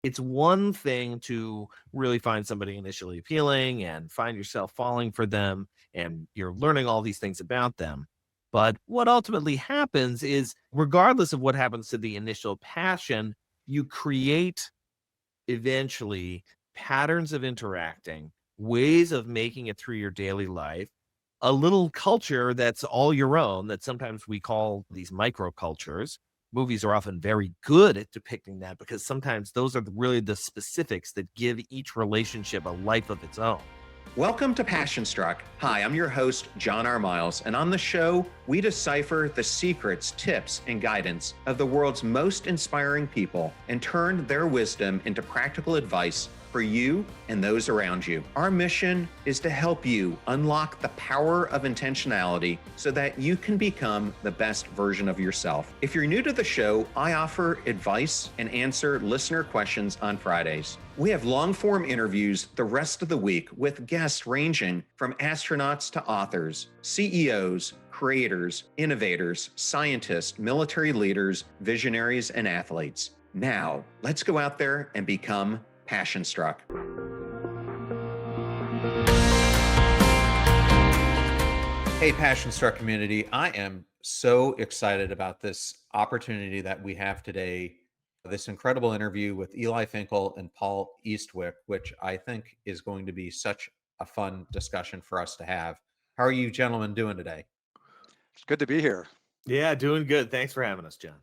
It's one thing to really find somebody initially appealing and find yourself falling for them, and you're learning all these things about them. But what ultimately happens is, regardless of what happens to the initial passion, you create eventually patterns of interacting, ways of making it through your daily life, a little culture that's all your own that sometimes we call these microcultures. Movies are often very good at depicting that because sometimes those are really the specifics that give each relationship a life of its own. Welcome to Passion Struck. Hi, I'm your host, John R. Miles, and on the show, we decipher the secrets, tips, and guidance of the world's most inspiring people and turn their wisdom into practical advice for you and those around you. Our mission is to help you unlock the power of intentionality so that you can become the best version of yourself. If you're new to the show, I offer advice and answer listener questions on Fridays. We have long-form interviews the rest of the week with guests ranging from astronauts to authors, CEOs, creators, innovators, scientists, military leaders, visionaries, and athletes. Now, let's go out there and become passion struck. Hey, Passion Struck community. I am so excited about this opportunity that we have today, this incredible interview with Eli Finkel and Paul Eastwick, which I think is going to be such a fun discussion for us to have. How are you gentlemen doing today? It's good to be here. Yeah, doing good. Thanks for having us, John.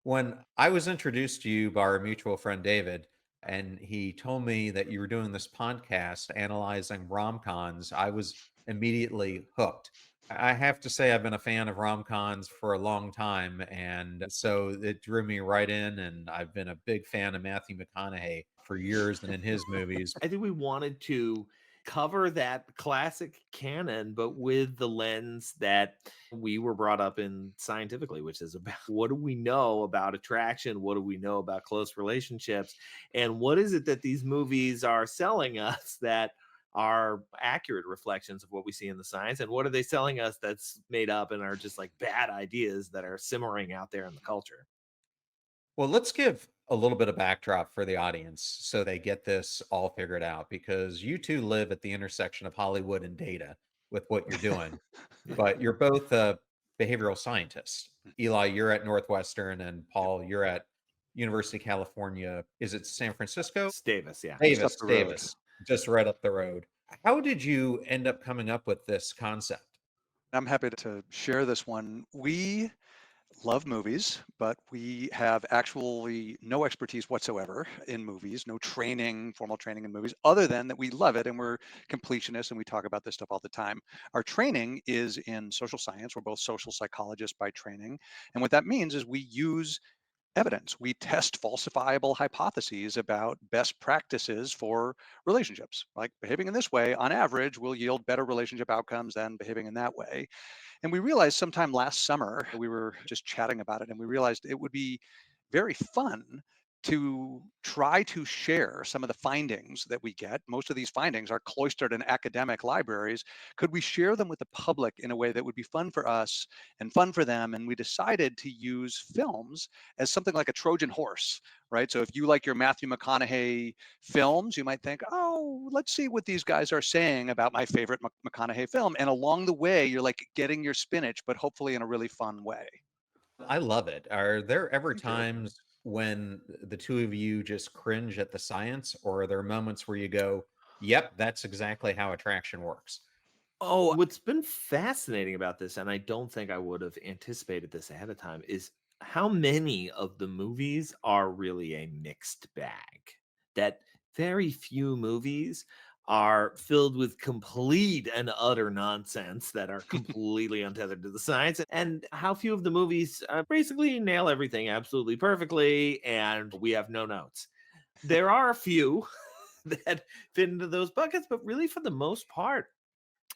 When I was introduced to you by our mutual friend David, and he told me that you were doing this podcast analyzing rom-coms, I was immediately hooked. I have to say, I've been a fan of rom-coms for a long time, and so it drew me right in. And I've been a big fan of Matthew McConaughey for years and in his movies. I think we wanted to cover that classic canon, but with the lens that we were brought up in scientifically, which is about what do we know about attraction? What do we know about close relationships? And what is it that these movies are selling us that are accurate reflections of what we see in the science? And what are they selling us that's made up and are just like bad ideas that are simmering out there in the culture? Well, let's give a little bit of backdrop for the audience so they get this all figured out, because you two live at the intersection of Hollywood and data with what you're doing, but you're both behavioral scientists. Eli, you're at Northwestern, and Yep. Paul, you're at University of California. Is it San Francisco? It's Davis, yeah. Just up Davis, the road. Davis, just right up the road. How did you end up coming up with this concept? I'm happy to share this one. We love movies, but we have actually no expertise whatsoever in movies, no training, formal training in movies, other than that we love it and we're completionists and we talk about this stuff all the time. Our training is in social science. We're both social psychologists by training. And what that means is we use evidence. We test falsifiable hypotheses about best practices for relationships. Like behaving in this way, on average, will yield better relationship outcomes than behaving in that way. And we realized sometime last summer, we were just chatting about it, and we realized it would be very fun to try to share some of the findings that we get. Most of these findings are cloistered in academic libraries. Could we share them with the public in a way that would be fun for us and fun for them? And we decided to use films as something like a Trojan horse, right? So if you like your Matthew McConaughey films, you might think, oh, let's see what these guys are saying about my favorite McConaughey film. And along the way, you're like getting your spinach, but hopefully in a really fun way. I love it. Are there ever Thank you. times when the two of you just cringe at the science, or are there moments where you go, "Yep, that's exactly how attraction works"? Oh, what's been fascinating about this, and I don't think I would have anticipated this ahead of time, is how many of the movies are really a mixed bag. That very few movies are filled with complete and utter nonsense that are completely untethered to the science, and how few of the movies basically nail everything absolutely perfectly, and we have no notes. There are a few that fit into those buckets, but really, for the most part,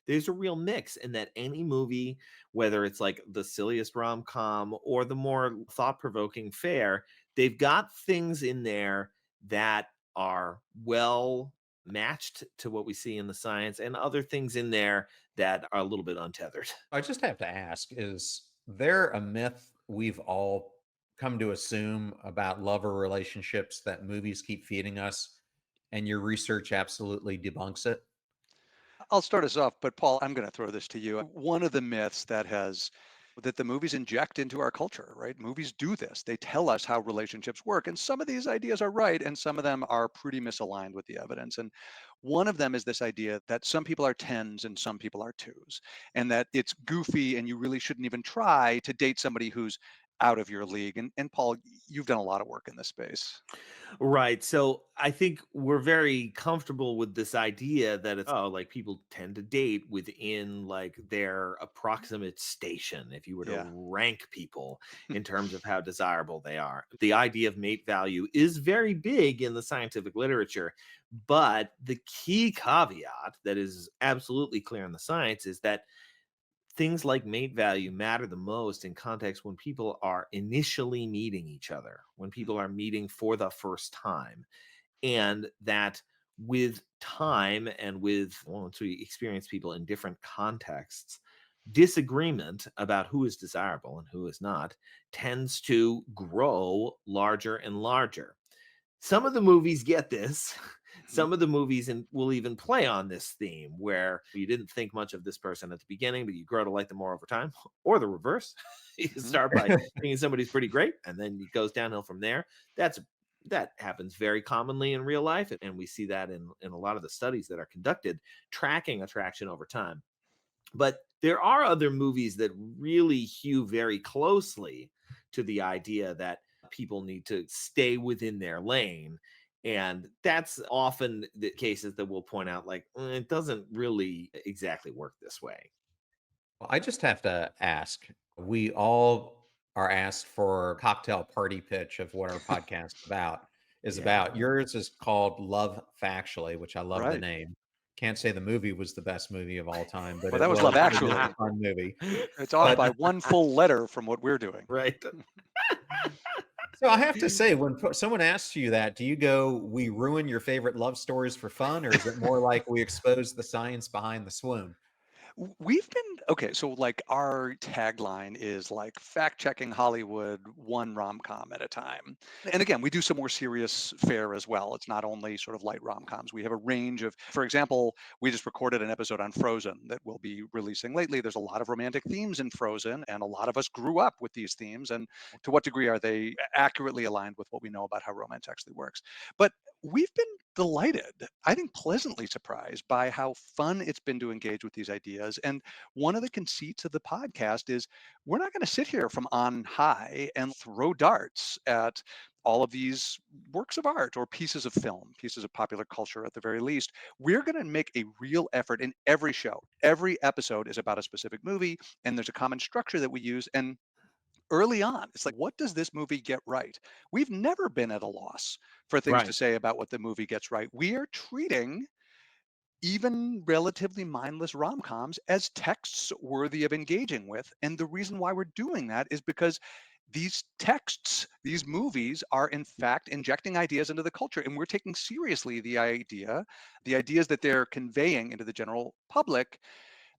there's a real mix in that any movie, whether it's like the silliest rom-com or the more thought-provoking fare, they've got things in there that are well matched to what we see in the science, and other things in there that are a little bit untethered. I just have to ask, is there a myth we've all come to assume about lover relationships that movies keep feeding us, and your research absolutely debunks it? I'll start us off, but Paul, I'm going to throw this to you. One of the myths that the movies inject into our culture, right? Movies do this. They tell us how relationships work. And some of these ideas are right, and some of them are pretty misaligned with the evidence. And one of them is this idea that some people are tens and some people are twos, and that it's goofy and you really shouldn't even try to date somebody who's out of your league. And Paul, you've done a lot of work in this space. Right. So I think we're very comfortable with this idea that it's, oh, like people tend to date within like their approximate station, if you were to Yeah. rank people in terms of how desirable they are. The idea of mate value is very big in the scientific literature. But the key caveat that is absolutely clear in the science is that things like mate value matter the most in context when people are initially meeting each other, when people are meeting for the first time. And that with time and with once we experience people in different contexts, disagreement about who is desirable and who is not tends to grow larger and larger. Some of the movies get this. Mhm. Some of the movies will even play on this theme where you didn't think much of this person at the beginning, but you grow to like them more over time, or the reverse. You Mhm. start by thinking somebody's pretty great, and then it goes downhill from there. That happens very commonly in real life, and we see that in a lot of the studies that are conducted tracking attraction over time. But there are other movies that really hew very closely to the idea that people need to stay within their lane. And that's often the cases that we'll point out, like, it doesn't really exactly work this way. Well, I just have to ask. We all are asked for a cocktail party pitch of what our podcast is Yeah. about. Yours is called Love Factually, which I love the Right. name. Can't say the movie was the best movie of all time, but Well, that was Love it is a Actually. fun movie. It's off But by one full letter from what we're doing. Right. so I have to say, when someone asks you that, do you go, "We ruin your favorite love stories for fun," or is it more like we expose the science behind the swoon? We've been okay. So, like, our tagline is like fact checking Hollywood one rom com at a time. And again, we do some more serious fare as well. It's not only sort of light rom coms. We have a range of, for example, we just recorded an episode on Frozen that we'll be releasing lately. There's a lot of romantic themes in Frozen, and a lot of us grew up with these themes. And to what degree are they accurately aligned with what we know about how romance actually works? But we've been delighted, I think pleasantly surprised by how fun it's been to engage with these ideas. And one of the conceits of the podcast is we're not going to sit here from on high and throw darts at all of these works of art or pieces of film, pieces of popular culture at the very least. We're going to make a real effort in every show. Every episode is about a specific movie, and there's a common structure that we use. And early on, it's like, what does this movie get right? We've never been at a loss for things to Right. say about what the movie gets right. We are treating even relatively mindless rom-coms as texts worthy of engaging with. And the reason why we're doing that is because these texts, these movies are in fact injecting ideas into the culture. And we're taking seriously the ideas that they're conveying into the general public,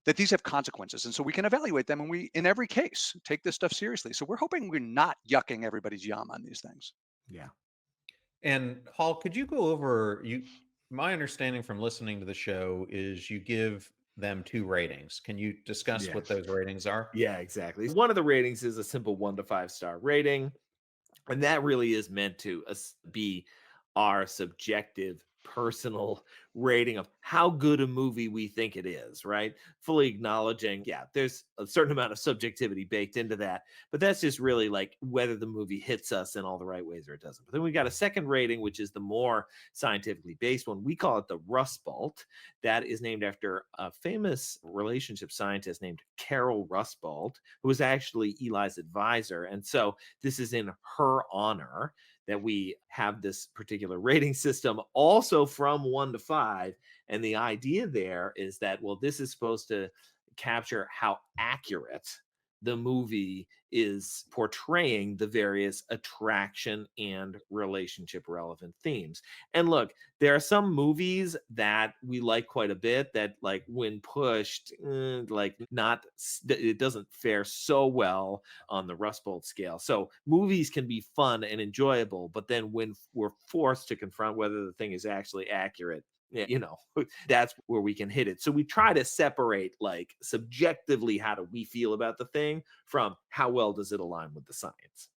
that these have consequences. And so we can evaluate them, and we, in every case, take this stuff seriously. So we're hoping we're not yucking everybody's yum on these things. Yeah. And Paul, could you go over you my understanding from listening to the show is you give them 2 ratings. Can you discuss Yeah. what those ratings are? Yeah, exactly. One of the ratings is a simple 1 to 5 star rating. And that really is meant to be our subjective personal rating of how good a movie we think it is, right? Fully acknowledging, yeah, there's a certain amount of subjectivity baked into that, but that's just really like whether the movie hits us in all the right ways or it doesn't. But then we got a second rating, which is the more scientifically based one. We call it the Rust Belt. That is named after a famous relationship scientist named Carol Rustbalt, who was actually Eli's advisor. And so this is in her honor that we have this particular rating system, also from 1 to 5. And the idea there is that, well, this is supposed to capture how accurate the movie is portraying the various attraction and relationship relevant themes. And look, there are some movies that we like quite a bit that, like, when pushed, like, not, it doesn't fare so well on the Rust Bolt scale. So movies can be fun and enjoyable, but then when we're forced to confront whether the thing is actually accurate, yeah, that's where we can hit it. So we try to separate, like, subjectively, how do we feel about the thing from how well does it align with the science.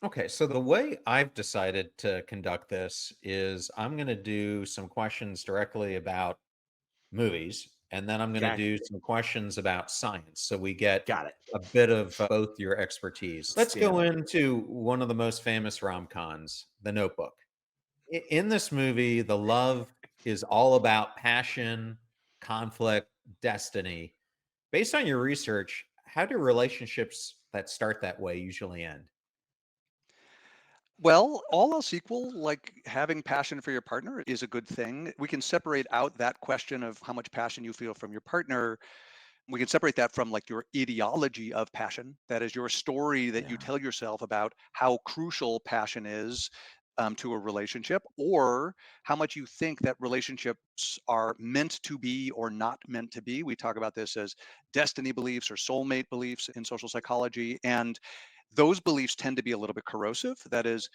Okay, so the way I've decided to conduct this is I'm going to do some questions directly about movies, and then I'm going to Okay, do some questions about science. So we get got it. a bit of both your expertise. Let's go Stand. into one of the most famous rom-coms, The Notebook. In this movie, the love is all about passion, conflict, destiny. Based on your research, how do relationships that start that way usually end? Well, all else equal, like having passion for your partner is a good thing. We can separate out that question of how much passion you feel from your partner. We can separate that from like your ideology of passion. That is your story that you Yeah. tell yourself about how crucial passion is to a relationship, or how much you think that relationships are meant to be or not meant to be. We talk about this as destiny beliefs or soulmate beliefs in social psychology. And those beliefs tend to be a little bit corrosive. That is,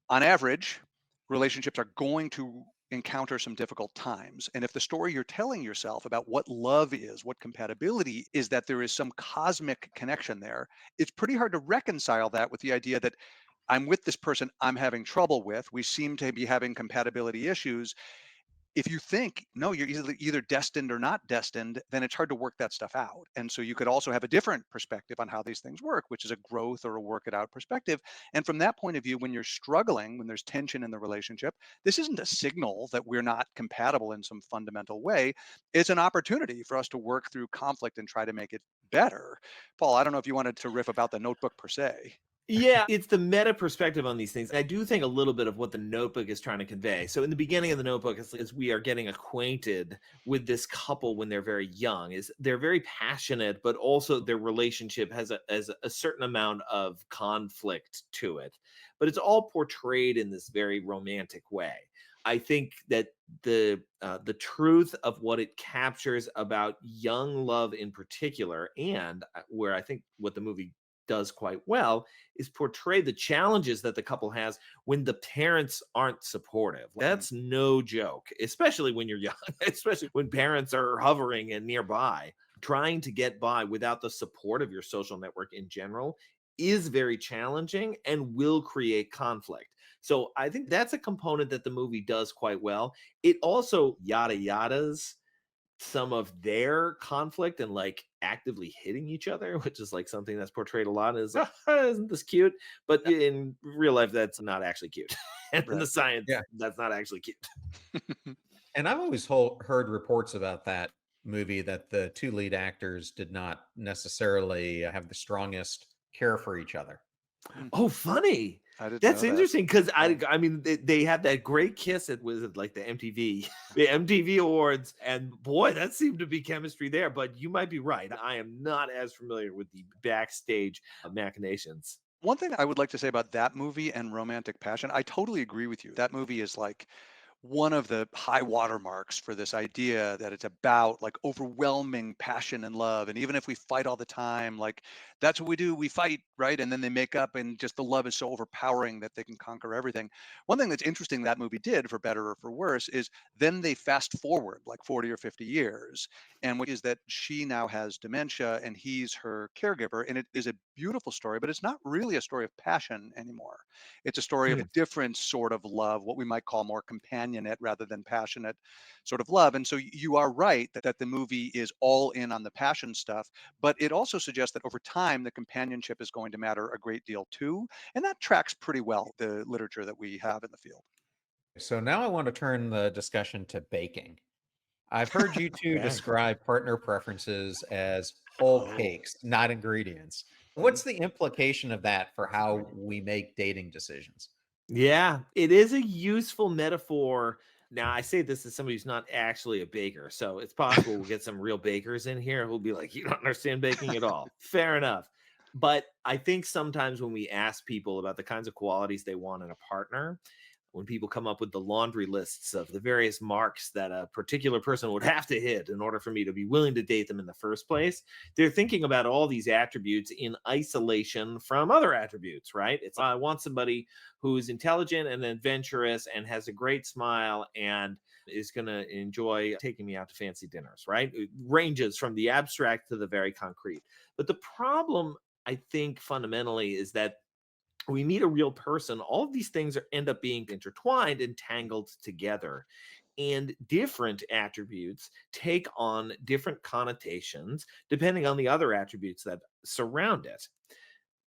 on average, relationships are going to encounter some difficult times. And if the story you're telling yourself about what love is, what compatibility is, that there is some cosmic connection there, it's pretty hard to reconcile that with the idea that I'm with this person I'm having trouble with. We seem to be having compatibility issues. If you think no, you're either destined or not destined, then it's hard to work that stuff out. And so you could also have a different perspective on how these things work, which is a growth or a work it out perspective. And from that point of view, when you're struggling, when there's tension in the relationship, this isn't a signal that we're not compatible in some fundamental way. It's an opportunity for us to work through conflict and try to make it better. Paul, I don't know if you wanted to riff about the Notebook per se. Yeah, it's the meta perspective on these things. I do think a little bit of what the Notebook is trying to convey. So in the beginning of the Notebook, as we are getting acquainted with this couple when they're very young, is they're very passionate, but also their relationship has a certain amount of conflict to it. But it's all portrayed in this very romantic way. I think that the truth of what it captures about young love in particular, and where I think what the movie does quite well, is portray the challenges that the couple has when the parents aren't supportive. Mm. That's no joke, especially when you're young, especially when parents are hovering and nearby. Trying to get by without the support of your social network in general is very challenging and will create conflict. So I think that's a component that the movie does quite well. It also yada yadas some of their conflict and, like, actively hitting each other, which is like something that's portrayed a lot as, isn't this cute? But in real life, that's not actually cute. And in the Right. science, Yeah. that's not actually cute. And I've always heard reports about that movie that the two lead actors did not necessarily have the strongest care for each other. Mm, Oh, funny. I didn't That's know that. interesting because Yeah. I mean, they had that great kiss at, was it like the MTV, the MTV Awards, and boy, that seemed to be chemistry there. But you might be right. I am not as familiar with the backstage machinations. One thing I would like to say about that movie and Romantic Passion, I totally agree with you. That movie is like one of the high watermarks for this idea that it's about like overwhelming passion and love. And even if we fight all the time, like that's what we do, we fight, right? And then they make up, and just the love is so overpowering that they can conquer everything. One thing that's interesting that movie did, for better or for worse, is then they fast forward like 40 or 50 years. And what is that she now has dementia and he's her caregiver. And it is a beautiful story, but it's not really a story of passion anymore. It's a story of a Hmm. different sort of love, what we might call more companionate rather than passionate sort of love. And so you are right that the movie is all in on the passion stuff, but it also suggests that over time, the companionship is going to matter a great deal too. And that tracks pretty well the literature that we have in the field. So now I want to turn the discussion to baking. I've heard you two Okay. describe partner preferences as whole Oh, cakes, not ingredients. Mhm. What's the implication of that for how we make dating decisions? yeah, it is a useful metaphor Now, I say this as somebody who's not actually a baker, so it's possible we'll get some real bakers in here who'll be like, "You don't understand baking at all." Fair enough. But I think sometimes when we ask people about the kinds of qualities they want in a partner, when people come up with the laundry lists of the various marks that a particular person would have to hit in order for me to be willing to date them in the first place, they're thinking about all these attributes in isolation from other attributes, right? It's I want somebody who's intelligent and adventurous and has a great smile and is going to enjoy taking me out to fancy dinners, right? It ranges from the abstract to the very concrete. But the problem, I think, fundamentally is that we meet a real person, all of these things end up being intertwined and tangled together. And different attributes take on different connotations depending on the other attributes that surround it.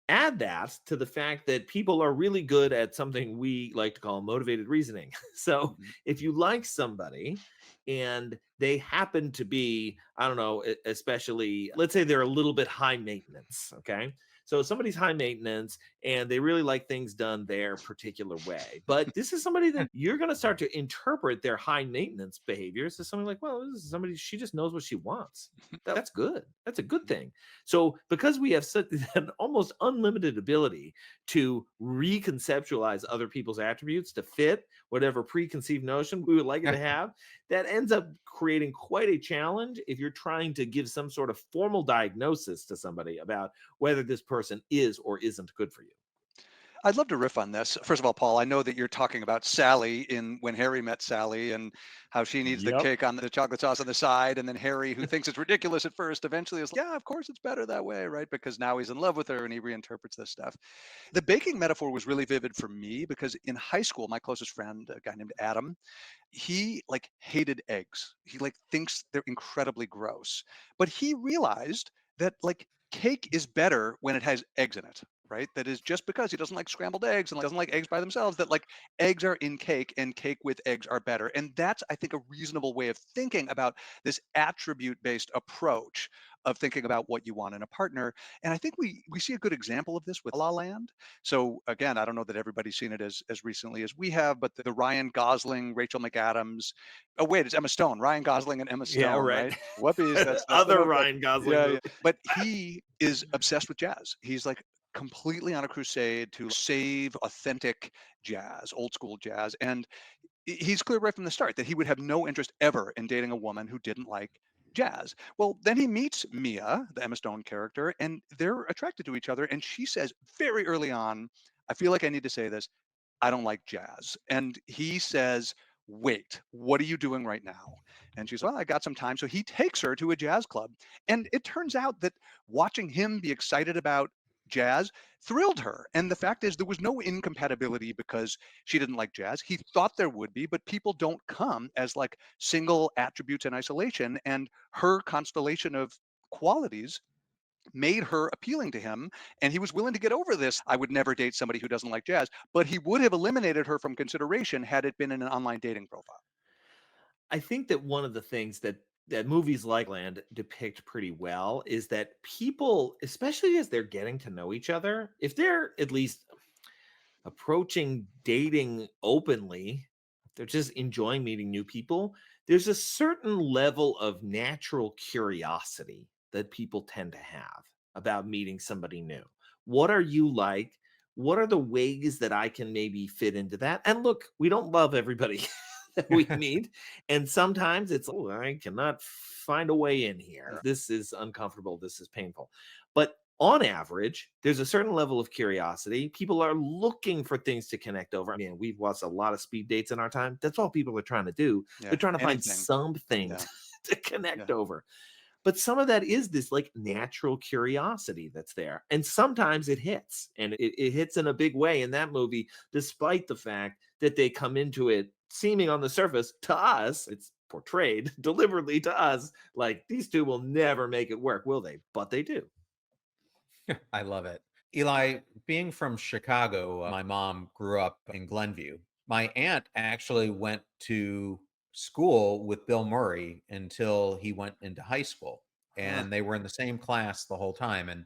Add that to the fact that people are really good at something we like to call motivated reasoning. So Mhm. if you like somebody and they happen to be, I don't know, especially, let's say they're a little bit high maintenance. Okay. So somebody's high maintenance and they really like things done their particular way. But this is somebody that you're going to start to interpret their high maintenance behaviors as something like, well, this is somebody, she just knows what she wants. That's good. That's a good thing. So, because we have such an almost unlimited ability to reconceptualize other people's attributes to fit whatever preconceived notion we would like it to have, that ends up creating quite a challenge if you're trying to give some sort of formal diagnosis to somebody about whether this person is or isn't good for you. I'd love to riff on this. First of all, Paul, I know that you're talking about Sally in When Harry Met Sally and how she needs the Yep. cake on the chocolate sauce on the side. And then Harry, who thinks it's ridiculous at first, eventually is like, yeah, of course it's better that way, right? Because now he's in love with her and he reinterprets this stuff. The baking metaphor was really vivid for me because in high school, my closest friend, a guy named Adam, he like hated eggs. He like thinks they're incredibly gross. But he realized that like cake is better when it has eggs in it, right? That is just because he doesn't like scrambled eggs and doesn't like eggs by themselves, that like eggs are in cake and cake with eggs are better. And that's, I think, a reasonable way of thinking about this attribute based approach of thinking about what you want in a partner. And I think we see a good example of this with La La Land. So again, I don't know that everybody's seen it as recently as we have, but the Ryan Gosling, Rachel McAdams. Oh wait, it's Emma Stone, Ryan Gosling and Emma Yeah, Stone, right. right? Whoopies, that's the Other notebook. Ryan Gosling Yeah, yeah. movie. But he is obsessed with jazz. He's like completely on a crusade to save authentic jazz, old school jazz. And he's clear right from the start that he would have no interest ever in dating a woman who didn't like jazz. Well, then he meets Mia, the Emma Stone character, and they're attracted to each other. And she says very early on, I feel like I need to say this, I don't like jazz. And he says, wait, what are you doing right now? And she's, well, I got some time. So he takes her to a jazz club. And it turns out that watching him be excited about jazz thrilled her. And the fact is, there was no incompatibility because she didn't like jazz. He thought there would be, but people don't come as like single attributes in isolation. And her constellation of qualities made her appealing to him, and he was willing to get over this I would never date somebody who doesn't like jazz, but he would have eliminated her from consideration had it been in an online dating profile. I think that one of the things that movies like Land depict pretty well is that people, especially as they're getting to know each other, if they're at least approaching dating openly, they're just enjoying meeting new people, there's a certain level of natural curiosity that people tend to have about meeting somebody new. What are you like? What are the ways that I can maybe fit into that? And look, we don't love everybody that we meet. And sometimes it's, oh, I cannot find a way in here. This is uncomfortable. This is painful. But on average, there's a certain level of curiosity. People are looking for things to connect over. I mean, we've watched a lot of speed dates in our time. That's all people are trying to do. Yeah, They're trying to find anything. something Yeah, to yeah. connect over. But some of that is this like natural curiosity that's there. And sometimes it hits and it hits in a big way in that movie, despite the fact that they come into it seeming on the surface to us, it's portrayed deliberately to us like these two will never make it work, will they? But they do. I love it. Eli, being from Chicago, my mom grew up in Glenview. My aunt actually went to school with Bill Murray until he went into high school, Huh. and they were in the same class the whole time. And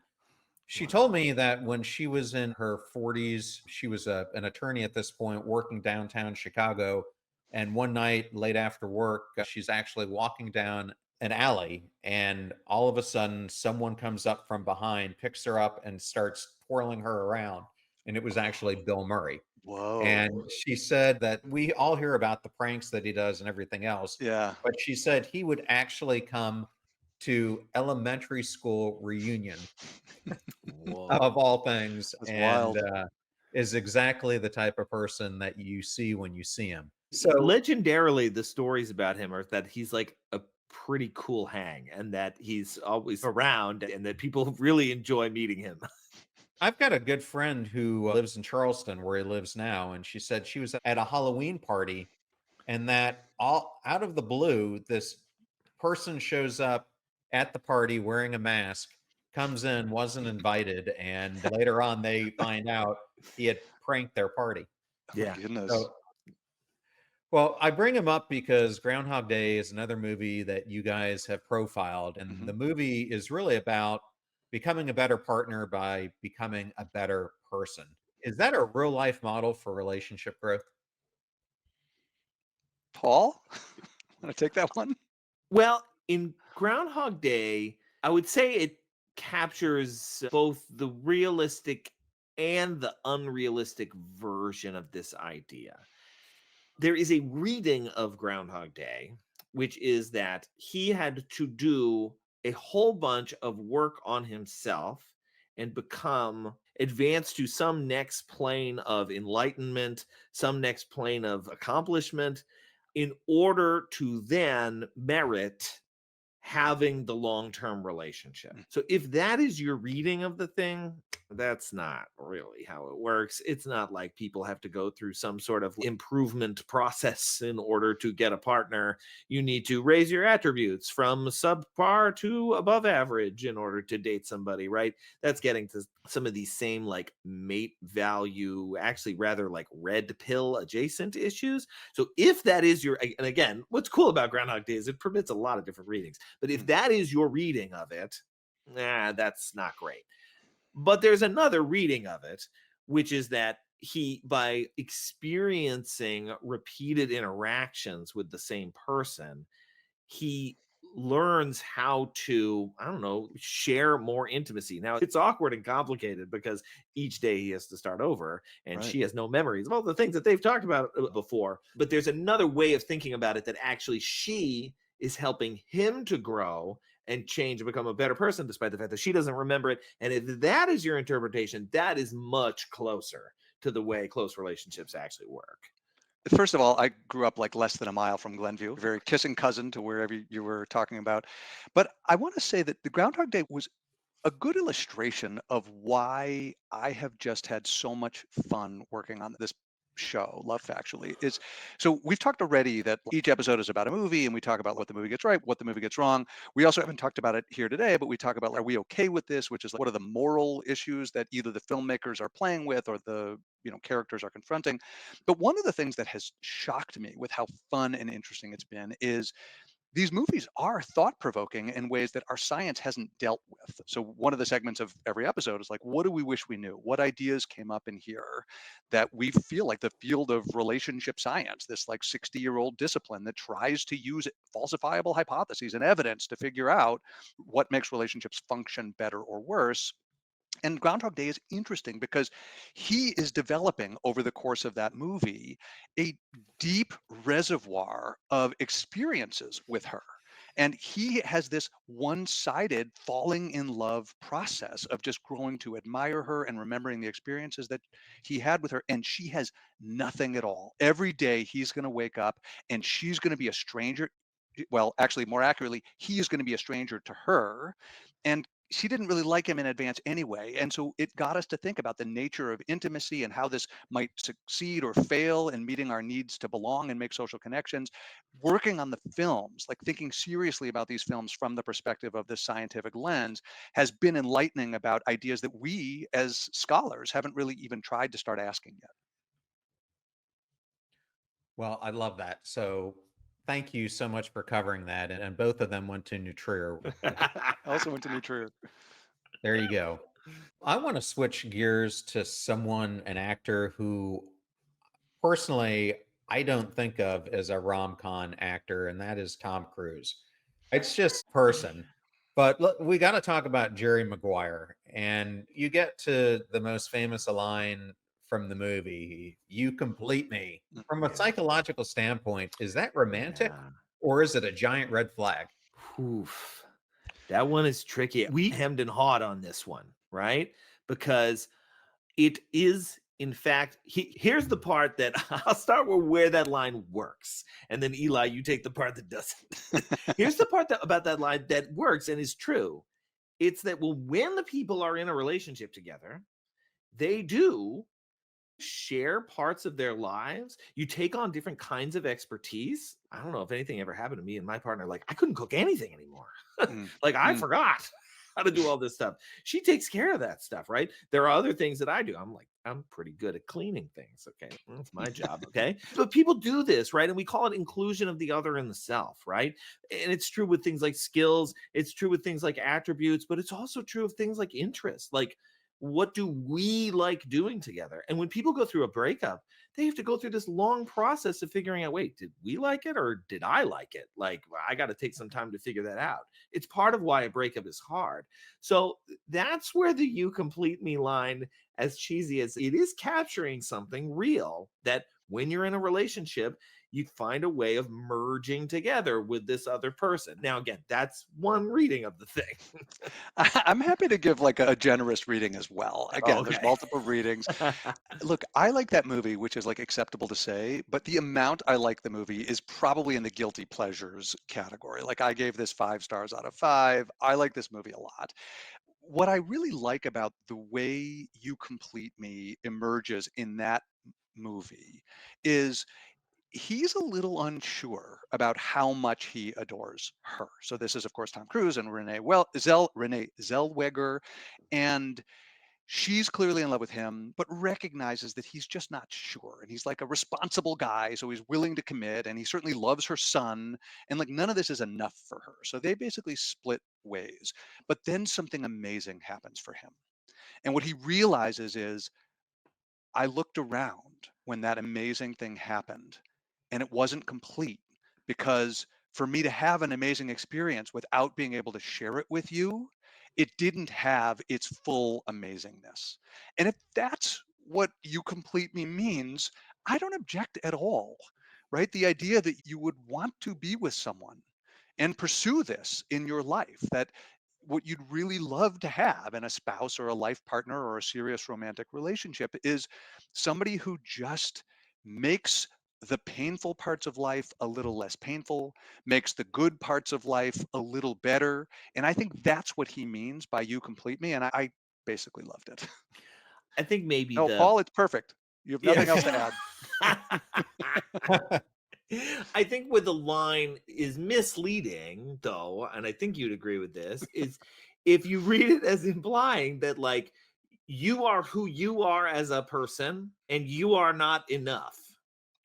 she told Wow. me that when she was in her 40s, she was an attorney at this point working downtown Chicago. And one night, late after work, she's actually walking down an alley, and all of a sudden, someone comes up from behind, picks her up, and starts twirling her around. And it was actually Bill Murray. Whoa. And she said that we all hear about the pranks that he does and everything else, Yeah. but she said he would actually come to elementary school reunion Whoa. of all things, That's and wild. is exactly the type of person that you see when you see him. So Legendarily, the stories about him are that he's like a pretty cool hang and that he's always around and that people really enjoy meeting him. I've got a good friend who lives in Charleston where he lives now, and she said she was at a Halloween party and that all out of the blue, this person shows up at the party wearing a mask, comes in, wasn't invited, and later on they find out he had pranked their party. Oh my Yeah. goodness. So, well, I bring him up because Groundhog Day is another movie that you guys have profiled, and Hmm. the movie is really about becoming a better partner by becoming a better person. Is that a real life model for relationship growth? Paul, want to take that one? Well, in Groundhog Day, I would say it captures both the realistic and the unrealistic version of this idea. There is a reading of Groundhog Day, which is that he had to do a whole bunch of work on himself and become advanced to some next plane of enlightenment, some next plane of accomplishment in order to then merit having the long-term relationship. Mm. So if that is your reading of the thing, that's not really how it works. It's not like people have to go through some sort of improvement process in order to get a partner. You need to raise your attributes from subpar to above average in order to date somebody, right? That's getting to some of these same like mate value, actually rather like red pill adjacent issues. So if that is your, and again, what's cool about Groundhog Day is it permits a lot of different readings. But if Mm. that is your reading of it, that's not great. But there's another reading of it, which is that he, by experiencing repeated interactions with the same person, he learns how to, I don't know, share more intimacy. Now, it's awkward and complicated because each day he has to start over and Right. she has no memories of all the things that they've talked about before. But there's another way of thinking about it that actually she is helping him to grow and change and become a better person despite the fact that she doesn't remember it. And if that is your interpretation, that is much closer to the way close relationships actually work. First of all, I grew up like less than a mile from Glenview, very kissing cousin to wherever you were talking about. But I want to say that the Groundhog Day was a good illustration of why I have just had so much fun working on this show, Love Factually. Is so we've talked already that each episode is about a movie and we talk about what the movie gets right, what the movie gets wrong. We also haven't talked about it here today, but we talk about, are we okay with this, which is like, what are the moral issues that either the filmmakers are playing with or the characters are confronting. But one of the things that has shocked me with how fun and interesting it's been is these movies are thought provoking in ways that our science hasn't dealt with. So, one of the segments of every episode is like, what do we wish we knew? What ideas came up in here that we feel like the field of relationship science, this like 60-year-old discipline that tries to use falsifiable hypotheses and evidence to figure out what makes relationships function better or worse. And Groundhog Day is interesting because he is developing over the course of that movie a deep reservoir of experiences with her. And he has this one sided falling in love process of just growing to admire her and remembering the experiences that he had with her. And she has nothing at all. Every day he's going to wake up and she's going to be a stranger. Well, actually, more accurately, he is going to be a stranger to her. And she didn't really like him in advance anyway. And so it got us to think about the nature of intimacy and how this might succeed or fail in meeting our needs to belong and make social connections. Working on the films, like thinking seriously about these films from the perspective of this scientific lens, has been enlightening about ideas that we as scholars haven't really even tried to start asking yet. Well, I love that. So thank you so much for covering that. And both of them went to New Trier. I also went to New Trier. There you go. I want to switch gears to someone, an actor who personally I don't think of as a rom-com actor, and that is Tom Cruise. It's just person. But look, we got to talk about Jerry Maguire. And you get to the most famous line from the movie, "You complete me." From a Yeah. psychological standpoint, is that romantic Yeah. or is it a giant red flag? Oof. That one is tricky. We hemmed and hawed on this one, right? Because it is, in fact, here's the part that I'll start with where that line works. And then, Eli, you take the part that doesn't. Here's the part about that line that works and is true. It's that, well, when the people are in a relationship together, they do share parts of their lives. You take on different kinds of expertise. I don't know if anything ever happened to me and my partner. Like, I couldn't cook anything anymore. Mm, Like, I mm. forgot how to do all this stuff. She takes care of that stuff, right? There are other things that I do. I'm like, I'm pretty good at cleaning things. Okay. That's my job. Okay. But people do this, right? And we call it inclusion of the other in the self, right? And it's true with things like skills, it's true with things like attributes, but it's also true of things like interests. Like, what do we like doing together? And when people go through a breakup, they have to go through this long process of figuring out, wait, did we like it or did I like it? Like, I got to take some time to figure that out. It's part of why a breakup is hard. So that's where the "you complete me" line, as cheesy as it is, capturing something real, that when you're in a relationship, you find a way of merging together with this other person. Now, again, that's one reading of the thing. I'm happy to give like a generous reading as well. Oh, Again, there's okay. multiple readings. Look, I like that movie, which is like acceptable to say, but the amount I like the movie is probably in the guilty pleasures category. Like I gave this 5 stars out of 5. I like this movie a lot. What I really like about the way You Complete Me emerges in that movie is he's a little unsure about how much he adores her. So this is, of course, Tom Cruise and Renee Zellweger, and she's clearly in love with him, but recognizes that he's just not sure. And he's like a responsible guy, so he's willing to commit, and he certainly loves her son. And like none of this is enough for her. So they basically split ways. But then something amazing happens for him. And what he realizes is I looked around when that amazing thing happened and it wasn't complete because for me to have an amazing experience without being able to share it with you, it didn't have its full amazingness. And if that's what You Complete Me means, I don't object at all, right? The idea that you would want to be with someone and pursue this in your life, that what you'd really love to have in a spouse or a life partner or a serious romantic relationship is somebody who just makes the painful parts of life a little less painful, makes the good parts of life a little better. And I think that's what he means by You Complete Me. And I basically loved it. I think maybe No, the Paul, it's perfect. You have yeah. nothing else to add. I think where the line is misleading, though, and I think you'd agree with this, is if you read it as implying that, like, you are who you are as a person and you are not enough,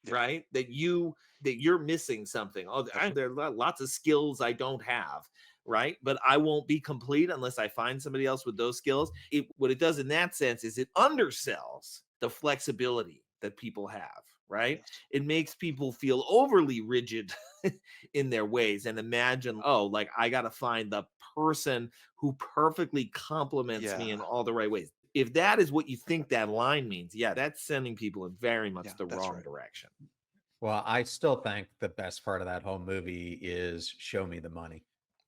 Yeah, right? That you're missing something. Oh, definitely. there are lots of skills I don't have, right? But I won't be complete unless I find somebody else with those skills. What it does in that sense is it undersells the flexibility that people have, right? Yes. It makes people feel overly rigid in their ways and imagine, oh, like I got to find the person who perfectly complements me Yeah. in all the right ways. If that is what you think that line means, yeah, that's sending people in very much Yeah, the that's wrong right. direction. Well, I still think the best part of that whole movie is "Show Me the Money."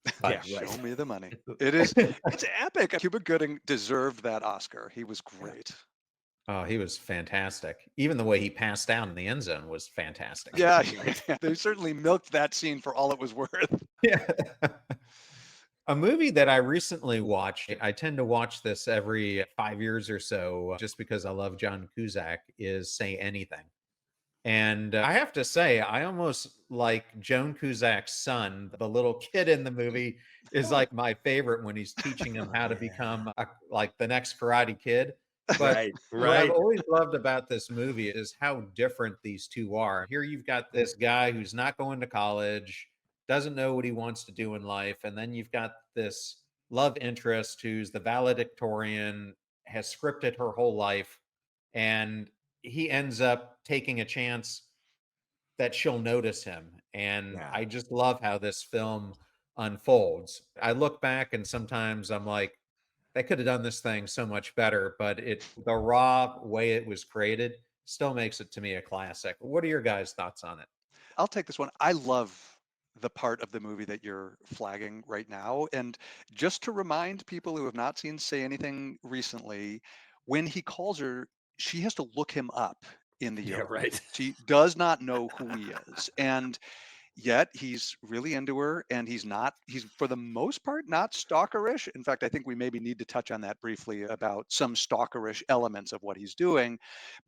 Yeah, But Show right. me the money. It's epic. Cuba Gooding deserved that Oscar. He was Yeah. great. oh, he was fantastic. Even the way he passed down in the end zone was fantastic. Yeah, Right. they certainly milked that scene for all it was worth. Yeah. A movie that I recently watched, I tend to watch this every 5 years or so just because I love John Cusack, is Say Anything. And I have to say, I almost like Joan Cusack's son, the little kid in the movie, is like my favorite when he's teaching him Oh, how to yeah. become like the next Karate Kid. But Right. what I've Right. always loved about this movie is how different these two are. Here you've got this guy who's not going to college, doesn't know what he wants to do in life. And then you've got this love interest who's the valedictorian, has scripted her whole life. And he ends up taking a chance that she'll notice him. And Yeah. I just love how this film unfolds. I look back and sometimes I'm like, they could have done this thing so much better, but the raw way it was created still makes it to me a classic. What are your guys' thoughts on it? I'll take this one. I love the part of the movie that you're flagging right now. And just to remind people who have not seen Say Anything recently, when he calls her, she has to look him up in the Yeah, Euro. right. She does not know who he is. And yet he's really into her, and he's for the most part not stalkerish. In fact, I think we maybe need to touch on that briefly about some stalkerish elements of what he's doing.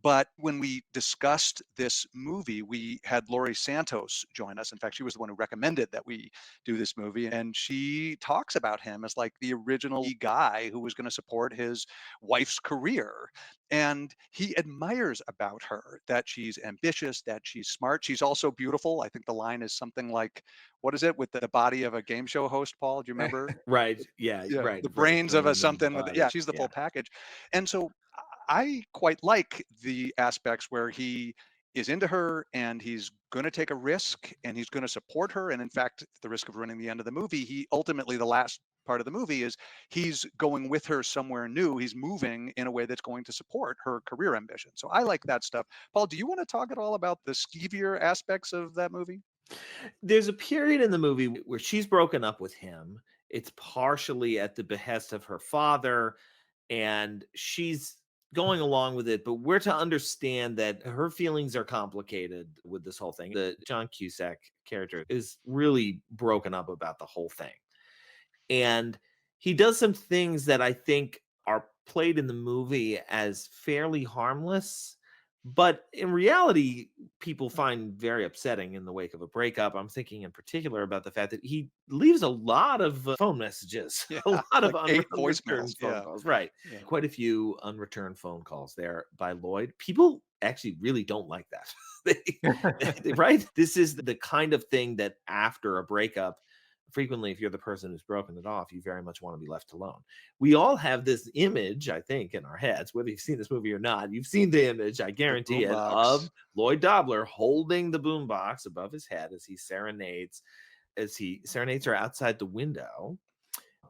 But when we discussed this movie, we had Laurie Santos join us. In fact, she was the one who recommended that we do this movie, and she talks about him as like the original guy who was going to support his wife's career. And he admires about her that she's ambitious, that she's smart. She's also beautiful. I think the line is something like, what is it with the body of a game show host, Paul? Do you remember? Right. Yeah. Yeah, Right. the Right. brains of a Brain and something with, yeah, body. she's the Yeah. full package. And so I quite like the aspects where he is into her and he's going to take a risk and he's going to support her. And in fact, at the risk of ruining the end of the movie, he ultimately, the last part of the movie is he's going with her somewhere new. He's moving in a way that's going to support her career ambition. So I like that stuff. Paul, do you want to talk at all about the skeevier aspects of that movie? There's a period in the movie where she's broken up with him. It's partially at the behest of her father, and she's going along with it. But we're to understand that her feelings are complicated with this whole thing. The John Cusack character is really broken up about the whole thing. And he does some things that I think are played in the movie as fairly harmless, but in reality, people find very upsetting in the wake of a breakup. I'm thinking in particular about the fact that he leaves a lot of phone messages, Yeah, a lot of like 8 voicemails. unreturned phone Yeah. calls, right? Yeah. Quite a few unreturned phone calls there by Lloyd. People actually really don't like that. Right? This is the kind of thing that after a breakup, frequently, if you're the person who's broken it off, you very much want to be left alone. We all have this image, I think, in our heads, whether you've seen this movie or not. You've seen the image, I The guarantee it, boombox. of Lloyd Dobler holding the boombox above his head as he serenades her outside the window,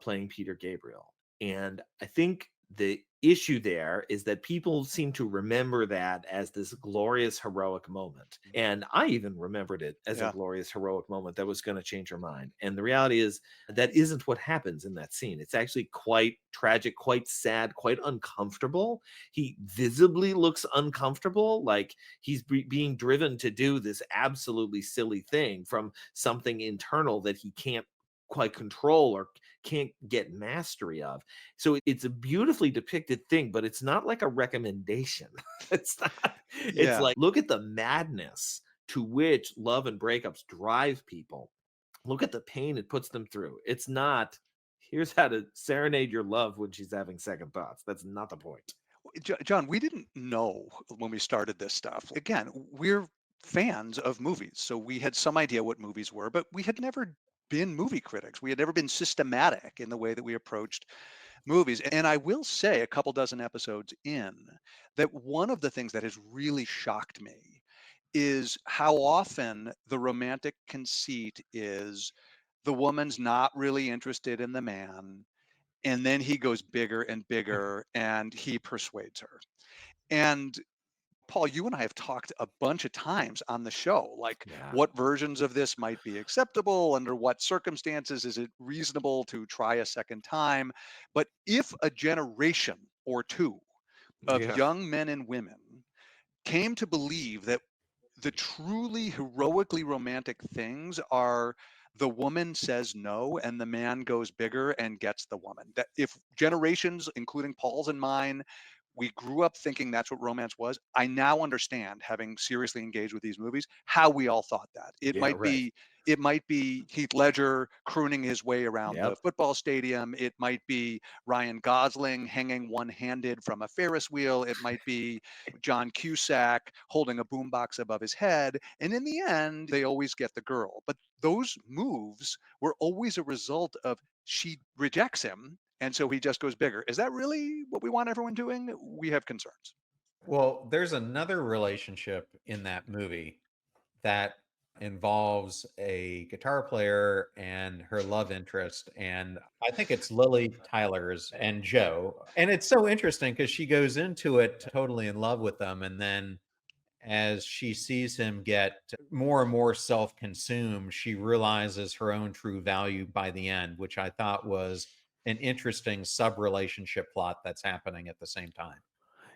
playing Peter Gabriel. And I think the issue there is that people seem to remember that as this glorious heroic moment. And I even remembered it as a Yeah. glorious heroic moment that was going to change her mind. And the reality is that isn't what happens in that scene. It's actually quite tragic, quite sad, quite uncomfortable. He visibly looks uncomfortable, like he's being driven to do this absolutely silly thing from something internal that he can't quite control or can't get mastery of. So it's a beautifully depicted thing, but it's not like a recommendation. It's not, it's Yeah. like, look at the madness to which love and breakups drive people. Look at the pain it puts them through. It's not, here's how to serenade your love when she's having second thoughts. That's not the point. John, we didn't know when we started this stuff. Again, we're fans of movies, so we had some idea what movies were, but we had never been movie critics. We had never been systematic in the way that we approached movies. And I will say, a couple dozen episodes in, that one of the things that has really shocked me is how often the romantic conceit is the woman's not really interested in the man, and then he goes bigger and bigger and he persuades her. And Paul, you and I have talked a bunch of times on the show, like Yeah. what versions of this might be acceptable, under what circumstances is it reasonable to try a second time. But if a generation or two of Yeah. young men and women came to believe that the truly heroically romantic things are the woman says no and the man goes bigger and gets the woman. That if generations, including Paul's and mine, we grew up thinking that's what romance was. I now understand, having seriously engaged with these movies, how we all thought that. Yeah. Right. It might be Heath Ledger crooning his way around the Yep. football stadium. It might be Ryan Gosling hanging one-handed from a Ferris wheel. It might be John Cusack holding a boombox above his head. And in the end, they always get the girl. But those moves were always a result of she rejects him. And so he just goes bigger. Is that really what we want everyone doing? We have concerns. Well, there's another relationship in that movie that involves a guitar player and her love interest. And I think it's Lily Tyler's and Joe. And it's so interesting because she goes into it totally in love with them. And then as she sees him get more and more self consumed, she realizes her own true value by the end, which I thought was an interesting sub relationship plot that's happening at the same time.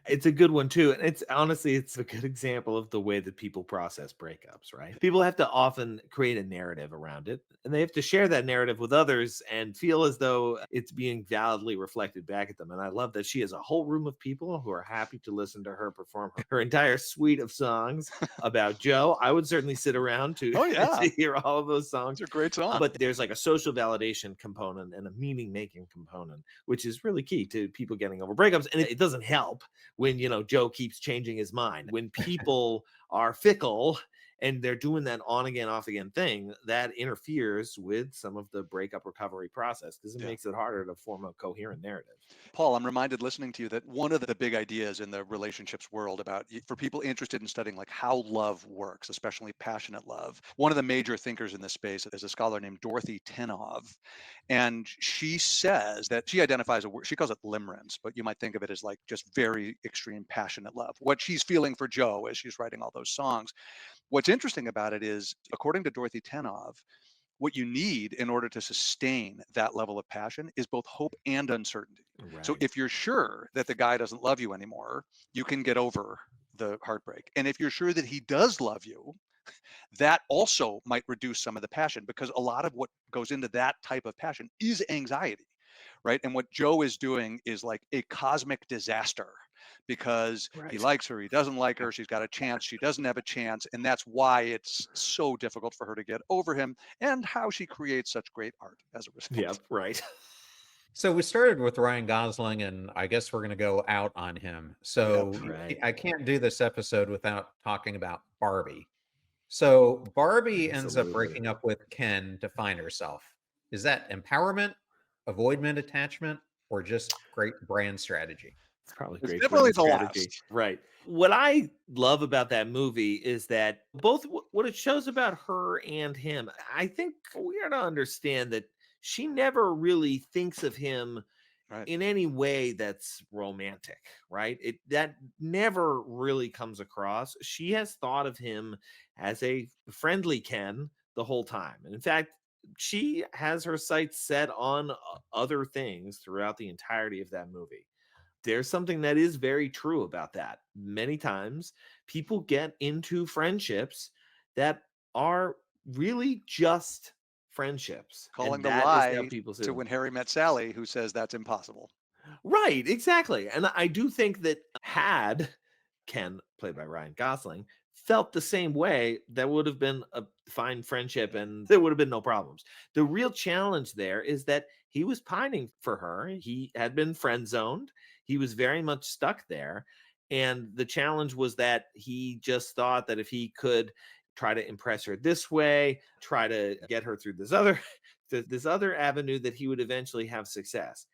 It's a good one too. And it's honestly, it's a good example of the way that people process breakups, right? People have to often create a narrative around it, and they have to share that narrative with others and feel as though it's being validly reflected back at them. And I love that she has a whole room of people who are happy to listen to her perform her entire suite of songs about Joe. I would certainly sit around to, Oh yeah, to hear all of those songs. those are great songs. But there's like a social validation component and a meaning making component, which is really key to people getting over breakups. And it doesn't help when, Joe keeps changing his mind. When people are fickle and they're doing that on again, off again thing, that interferes with some of the breakup recovery process because it makes it harder to form a coherent narrative. Paul, I'm reminded listening to you that one of the big ideas in the relationships world about for people interested in studying like how love works, especially passionate love, one of the major thinkers in this space is a scholar named Dorothy Tenov. And she says that she identifies a word, she calls it limerence, but you might think of it as like just very extreme passionate love. What she's feeling for Joe as she's writing all those songs. What's interesting about it is, according to Dorothy Tenov, what you need in order to sustain that level of passion is both hope and uncertainty. So Right. if you're sure that the guy doesn't love you anymore, you can get over the heartbreak. And if you're sure that he does love you, that also might reduce some of the passion because a lot of what goes into that type of passion is anxiety, right? And what Joe is doing is like a cosmic disaster because he Right. likes her, he doesn't like her, she's got a chance, she doesn't have a chance, and that's why it's so difficult for her to get over him and how she creates such great art as a result. Yep. Right. So we started with Ryan Gosling, and I guess we're going to go out on him. Yep. So Right. I can't do this episode without talking about Barbie. So Barbie ends up Absolutely. breaking up with Ken to find herself. Is that empowerment, avoidment attachment, or just great brand strategy? It's probably It's great definitely brand the strategy. last. Right. What I love about that movie is that both what it shows about her and him, I think we are to understand that she never really thinks of him Right. in any way that's romantic, right? It that never really comes across. She has thought of him as a friendly Ken the whole time. And in fact, she has her sights set on other things throughout the entirety of that movie. There's something that is very true about that. Many times people get into friendships that are really just friendships. Calling And the that is how lie people see to them. When Harry Met Sally, who says that's impossible. Right, exactly. And I do think that had Ken, played by Ryan Gosling, felt the same way, that would have been a fine friendship and there would have been no problems. The real challenge there is that he was pining for her. He had been friend zoned. He was very much stuck there. And the challenge was that he just thought that if he could try to impress her this way, try to get her through this other this other avenue, that he would eventually have success.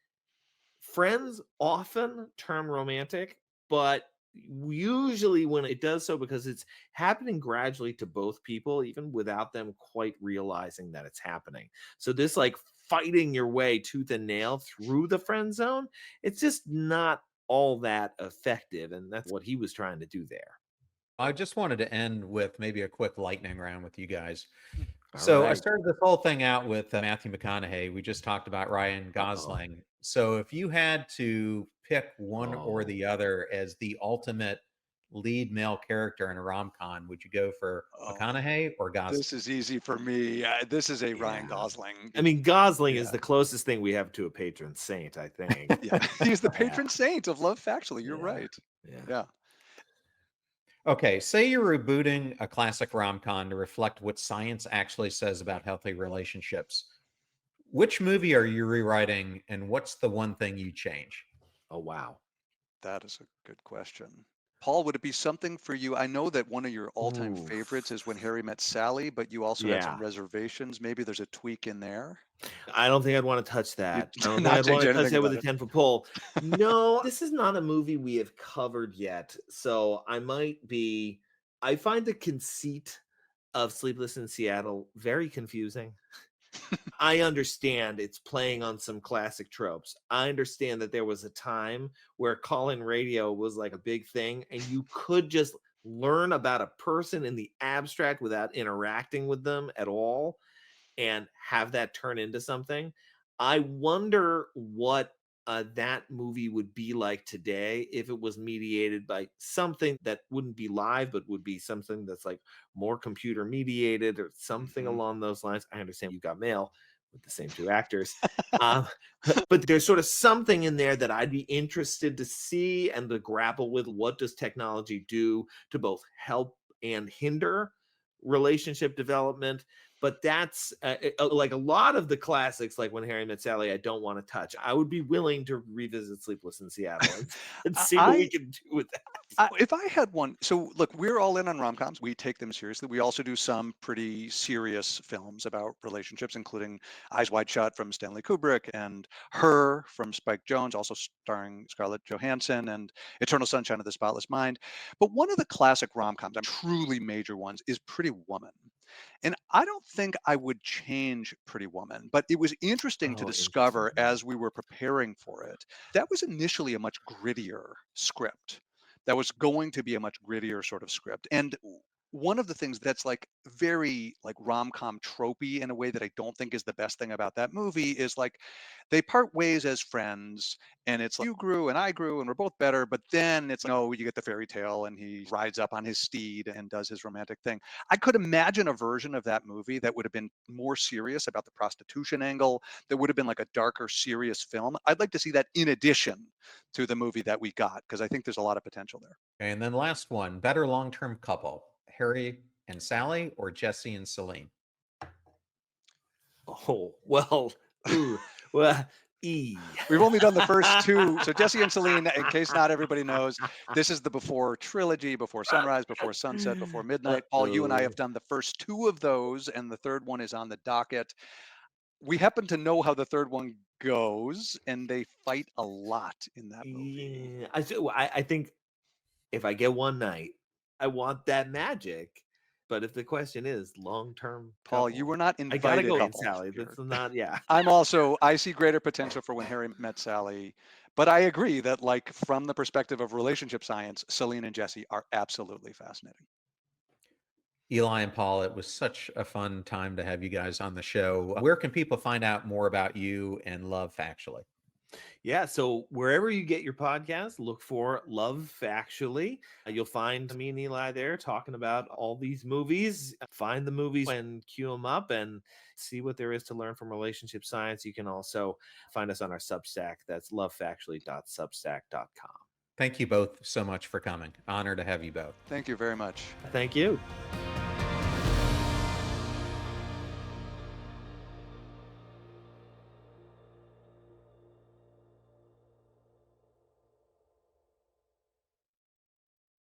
Friends often turn romantic, but usually when it does so, because it's happening gradually to both people, even without them quite realizing that it's happening. So this like fighting your way tooth and nail through the friend zone, it's just not all that effective. And that's what he was trying to do there. I just wanted to end with maybe a quick lightning round with you guys. All So I right. started this whole thing out with Matthew McConaughey. We just talked about Ryan Uh-oh. Gosling. So if you had to pick one or Oh. the other as the ultimate lead male character in a rom-com, would you go for Oh, McConaughey or Gosling? this is easy for me. This is a Ryan Yeah. Gosling. I mean, Gosling is Yeah. the closest thing we have to a patron saint, I think. Yeah. He's the Yeah. patron saint of Love Factually. You're Yeah. right. Yeah. Yeah. Okay, say you're rebooting a classic rom-com to reflect what science actually says about healthy relationships. Which movie are you rewriting, and what's the one thing you change? Oh, wow. That is a good question. Paul, would it be something for you? I know that one of your all-time Ooh. favorites is When Harry Met Sally, but you also had some Yeah. reservations. Maybe there's a tweak in there. I don't think I'd wanna touch You that. I don't think not I'd change wanna touch anything that with about a it. 10-foot pole. No, this is not a movie we have covered yet, so I might be I find the conceit of Sleepless in Seattle very confusing. I understand it's playing on some classic tropes. I understand that there was a time where call-in radio was like a big thing, and you could just learn about a person in the abstract without interacting with them at all and have that turn into something. I wonder what that movie would be like today if it was mediated by something that wouldn't be live, but would be something that's like more computer mediated or something Mhm. along those lines. I understand You Got Mail with the same two actors. Um, but there's sort of something in there that I'd be interested to see and to grapple with. What does technology do to both help and hinder relationship development? But that's like a lot of the classics, like When Harry Met Sally, I don't want to touch. I would be willing to revisit Sleepless in Seattle and see what we I can do with that. if I had one, so look, we're all in on rom-coms. We take them seriously. We also do some pretty serious films about relationships, including Eyes Wide Shut from Stanley Kubrick and Her from Spike Jonze, also starring Scarlett Johansson, and Eternal Sunshine of the Spotless Mind. But one of the classic rom-coms, truly major ones, is Pretty Woman. And I don't think I would change Pretty Woman, but it was interesting to Oh, discover interesting. as we were preparing for it, that was initially a much grittier script. That was going to be a much grittier sort of script. And one of the things that's like very like rom-com tropey in a way that I don't think is the best thing about that movie is like they part ways as friends, and it's like you grew and I grew and we're both better, but then it's no, you get the fairy tale and he rides up on his steed and does his romantic thing. I could imagine a version of that movie that would have been more serious about the prostitution angle, that would have been like a darker, serious film. I'd like to see that in addition to the movie that we got, because I think there's a lot of potential there. And then last one, better long-term couple, Harry and Sally or Jesse and Celine? Oh, well, ooh, well, E. We've only done the first two. So Jesse and Celine, in case not everybody knows, this is the Before trilogy, Before Sunrise, Before Sunset, Before Midnight. Paul, you and I have Uh-oh. done the first two of those, and the third one is on the docket. We happen to know how the third one goes, and they fight a lot in that movie. Yeah, I think if I get one night, I want that magic. But if the question is long-term Paul, you couple, were not I gotta invited go in couple Sally. here. That's not, yeah. I see greater potential for When Harry Met Sally, but I agree that, like, from the perspective of relationship science, Celine and Jesse are absolutely fascinating. Eli and Paul, it was such a fun time to have you guys on the show. Where can people find out more about you and Love Factually? Yeah, so wherever you get your podcast, look for Love Factually. You'll find me and Eli there talking about all these movies. Find the movies and queue them up and see what there is to learn from relationship science. You can also find us on our Substack. That's lovefactually.substack.com. Thank you both so much for coming. Honor to have you both. Thank you very much. Thank you.